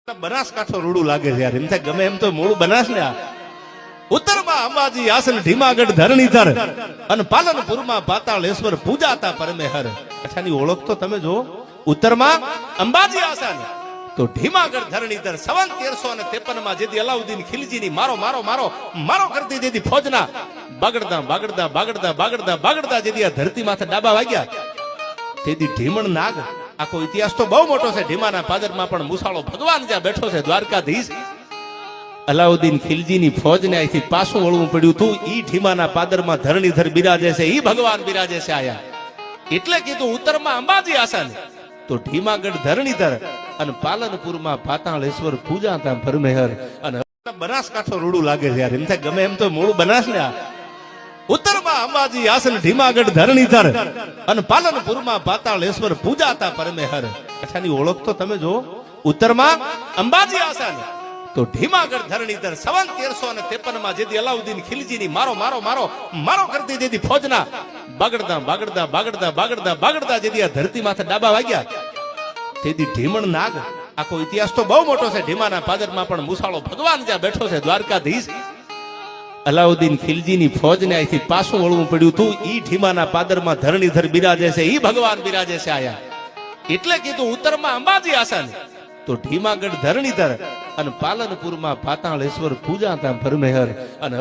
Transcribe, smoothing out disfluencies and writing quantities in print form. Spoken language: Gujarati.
બનાસકાંઠો રૂડું લાગે છે યાર. એમ થાય ગમે એમ તો મૂળ બનાસ ને. આ ઉત્તરમાં અંબાજી આસન ઢીમાગઢ ધરણીધર અને પાલનપુરમાં પાતાળેશ્વર પૂજાતા પરમેહર. અચ્છાની ઓળખ તો તમે જો. ઉત્તરમાં અંબાજી આસન તો ઢીમાગઢ ધરણીધર સંવત 1353 માં જેથી અલાઉદ્દીન ખિલજીની મારો મારો મારો મારો કરતી જેથી ફોજના બાગડતા બાગડતા બાગડતા બાગડતા બાગડતા જેથી આ ધરતી માથે ડાબા વાગ્યા તેથી ઢીમણ નાગ. આખો ઇતિહાસ તો બહુ મોટો છે. ઢીમાના પાદરમાં પણ મુસાળો ભગવાન જ્યાં બેઠો છે દ્વારકાધીશ. અલાઉદ્દીન ખિલજીની ફોજને અહીંથી પાછું વળવું પડ્યું હતું. ઈ ઢીમાના પાદરમાં ધરણીધર બિરાજે છે, ઈ ભગવાન બિરાજે છે આયા. એટલે કીધું ઉત્તરમાં અંબાજી આસન તો ઢીમાગઢ ધરણીધર અને પાલનપુરમાં પાતાળેશ્વર પૂજાતા પરમેહર. અને બનાસકાંઠો રૂડું લાગે છે યાર. એમ થાય ગમે એમ તો મૂળ બનાસ ને. આ ઉત્તરમાં અંબાજી આસન ઢીમાગઢ ધરણીધર અને પાલનપુરમાં પાતાળેશ્વર પૂજાતા પરમેહર. અચ્છાની ઓળખ તો તમે જો. ઉત્તરમાં અંબાજી આસન તો ઢીમાગઢ ધરણીધર સંવત 1353 માં જેથી અલાઉદ્દીન ખિલજીની મારો મારો મારો મારો કરતી જેથી ફોજના બાગડતા બાગડતા બાગડતા બાગડતા બાગડતા જેથી આ ધરતી માથે ડાબા વાગ્યા તેથી ઢીમણ નાગ. આખો ઇતિહાસ તો બહુ મોટો છે. ઢીમાના પાદરમાં પણ મુસાળો ભગવાન જ્યાં બેઠો છે દ્વારકાધીશ. અલાઉદ્દીન ખિલજીની ફોજને અહીંથી પાછું વળવું પડ્યું હતું. ઈ ઢીમાના પાદરમાં ધરણીધર બિરાજે છે, ઈ ભગવાન બિરાજે છે આયા. એટલે કીધું ઉત્તરમાં અંબાજી આસન તો ઢીમાગઢ ધરણીધર અને પાલનપુરમાં પાતાળેશ્વર પૂજાતા પરમેહર. અને